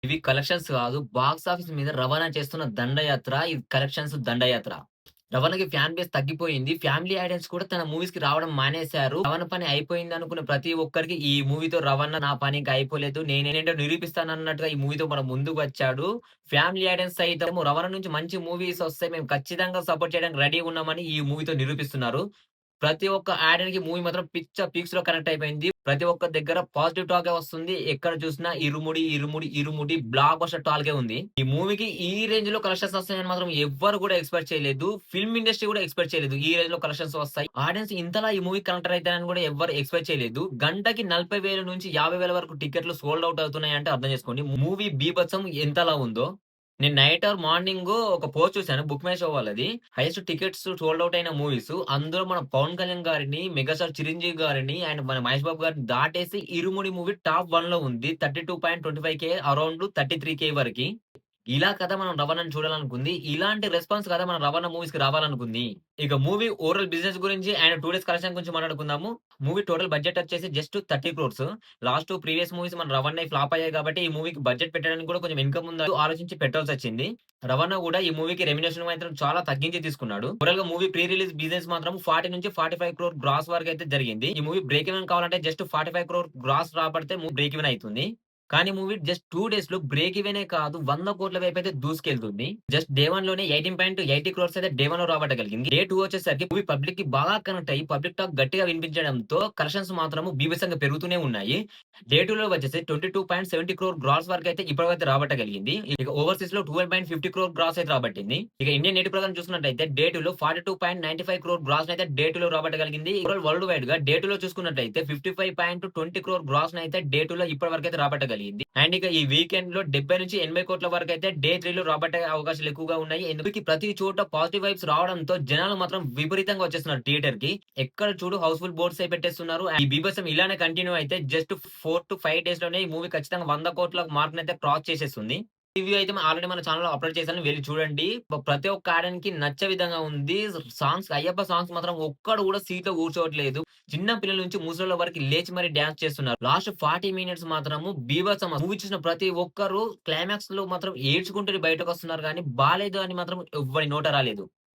ఇవి కలెక్షన్స్ కాదు. Box office మీద రవాణా చేస్తున్న దండయాత్ర. ఇది కలెక్షన్స్ దండయాత్ర. రవణకి ఫ్యాన్ బేస్ తగ్గిపోయింది. ఫ్యామిలీ ఐడల్స్ కూడా తన మూవీస్‌కి రావడం మానేశారు. రవణ పని అయిపోయిందనుకున్న ప్రతి ఒక్కరికి ఈ మూవీతో రవణ నా పని ఇంకా అయిపోలేదు. నేనేంటో నిరూపిస్తానన్నట్టుగా ఈ మూవీతో మన ముందుకు వచ్చాడు. ఫ్యామిలీ ఐడల్స్ సైతం రవణ నుంచి మంచి మూవీస్ వస్తే మేము ఖచ్చితంగా సపోర్ట్ చేయడానికి రెడీగా ఉన్నామని ఈ మూవీతో నిరూపిస్తున్నారు. ప్రతి ఒక్క యాడర్‌కి మూవీ మాత్రం పిచ్చ పీక్స్‌లో కనెక్ట్ అయిపోయింది. ప్రతి ఒక్క దగ్గర పాజిటివ్ టాకే వస్తుంది. ఎక్కడ చూసినా ఇరుముడి, ఇరుముడి, ఇరుముడి బ్లాక్ బస్టర్ టాల్కే ఉంది. ఈ మూవీకి ఈ రేంజ్‌లో కలెక్షన్స్ వస్తాయని మాత్రం ఎవ్వరు కూడా ఎక్స్‌పెక్ట్ చేయలేదు. ఫిల్మ్ ఇండస్ట్రీ కూడా ఎక్స్‌పెక్ట్ చేయలేదు. ఈ రేంజ్‌లో కలెక్షన్స్ వస్తాయి. ఆడియన్స్ ఇంతలా ఈ మూవీకి కనెక్ట్ అయితారని కూడా ఎవ్వరు ఎక్స్‌పెక్ట్ చేయలేదు. గంటకి 40,000 నుంచి 50,000 వరకు టికెట్లు సోల్డ్ ఔట్ అవుతున్నాయంటే అర్థం చేసుకోండి. మూవీ బీభత్సం ఎంతలా ఉందో. నేను నైట్ ఆర్ మార్నింగు ఒక పోస్ట్ చూసాను బుక్ మై షో వాళ్ళది. హైయెస్ట్ టికెట్స్ సోల్డ్ ఔట్ అయిన మూవీస్. అందులో మన 'పవన్ కళ్యాణ్' గారిని, మెగాస్టార్ 'చిరంజీవి' గారిని అండ్ మన 'మహేష్ బాబు' గారిని దాటేసి 'ఇరుముడి' మూవీ టాప్ 1లో ఉంది. 32.25,000 అరౌండ్ 33,000 వరకి. ఇలా కదా మనం 'రవణ'ని చూడాలనుకుంది. ఇలాంటి రెస్పాన్స్ కదా మన 'రవణ' మూవీస్‌కి రావాలనుకుంది. ఇక మూవీ ఓవరాల్ బిజినెస్ గురించి అండ్ 2 డేస్ కలెక్షన్ గురించి మాట్లాడుకుందాము. మూవీ టోటల్ బడ్జెట్ వచ్చేసి just 30 crores. Last previous movies మన 'రవణ్‌యి' ఫ్లాప్ అయ్యాయి కాబట్టి ఈ మూవీకి బడ్జెట్ పెట్టడానికి కూడా కొంచెం ఇన్‌కమ్ ఉందని ఆలోచించి పెట్టాల్సొచ్చింది. 'రవణ' కూడా ఈ మూవీకి రెమ్యునరేషన్ మాత్రం చాలా తగ్గించి తీసుకున్నాడు. ఓవరాల్‌గా మూవీ ప్రీ రిలీజ్ బిజినెస్ మాత్రం 40-45 క్రోర్ గ్రాస్ వరకైతే జరిగింది. ఈ మూవీ బ్రేక్ ఈవెన్ కావాలంటే జస్ట్ 45 క్రోర్ గ్రాస్ రాబడితే మూవీ బ్రేక్ ఈవెన్ అయితుంది. కానీ మూవీ జస్ట్ 2 డేస్‌లో బ్రేక్ ఈవెనే కాదు 100,00,00,000 వైపయితే దూసుకెళ్తుంది. జస్ట్ డే 1లోనే 18.80 క్రోర్స్ అయితే డే 1లో రాబట్టగలిగింది. డే 2 వచ్చేసరికి మూవీ పబ్లిక్‌కి బాగా కనెక్ట్ అయ్యి పబ్లిక్ టాక్ గట్టిగా వినిపించడంతో కలెక్షన్స్ మాత్రము బీభత్సంగా పెరుగుతూనే ఉన్నాయి. డే 2లో వచ్చేసి 22.70 క్రోర్ గ్రాస్ వరకైతే ఇప్పటివరకు రాబట్టగలిగింది. ఇక ఓవర్‌సీస్‌లో 12.50 క్రోర్ గ్రాస్ అయితే రాబట్టింది. ఇక ఇండియన్ నేటివ్ ప్రకారం చూసుకున్నట్టయితే డే 2లో 42.95 క్రోర్ గ్రాస్‌నైతే డే 2లో రాబట్టగలిగింది. ఓవరాల్ వరల్డ్ వైడ్‌గా డే 2లో చూసుకున్నట్టయితే 55.20 క్రోర్ గ్రాస్‌నైతే డే 2లో ఇప్పటివరకైతే రాబట్టగలిగింది. అండ్ ఇక ఈ వీకెండ్‌లో 70-80 కోట్ల వరకైతే డే 3లో రాబట్టే అవకాశాలు ఎక్కువగా ఉన్నాయి. ఎందుకు ప్రతి చోట పాజిటివ్ వైబ్స్ రావడంతో జనాలు మాత్రం విపరీతంగా వచ్చేస్తున్నారు థియేటర్‌కి. ఎక్కడ చూడు హౌస్‌ఫుల్ బోర్డ్సే పెట్టేస్తున్నారు. ఈ బీభత్సం ఇలానే కంటిన్యూ అయితే జస్ట్ 4-5 డేస్‌లోనే ఈ మూవీ ఖచ్చితంగా 100 కోట్ల మార్క్‌నైతే క్రాస్ చేసేస్తుంది. రివ్యూ అయితే ఆల్రెడీ మన ఛానెల్‌లో అప్‌లోడ్ చేశాను. వెళ్లి చూడండి. ప్రతి ఒక్క యాడన్‌కి నచ్చే విధంగా ఉంది. సాంగ్స్ అయ్యప్ప సాంగ్స్ మాత్రం ఒక్కడు కూడా సీట్‌లో కూర్చోవట్లేదు. చిన్న పిల్లల నుంచి ముసలోళ్ళ వరకు లేచి మరి డాన్స్ చేస్తున్నారు. లాస్ట్ 40 మినిట్స్ మాత్రము బీభత్సం. మూవీ చూసిన ప్రతి ఒక్కరు క్లైమాక్స్‌లో మాత్రం ఏడ్చుకుంటూ బయటకొస్తున్నారు గానీ, బాలేదు అని మాత్రం ఎవ్వరి నోట రాలేదు.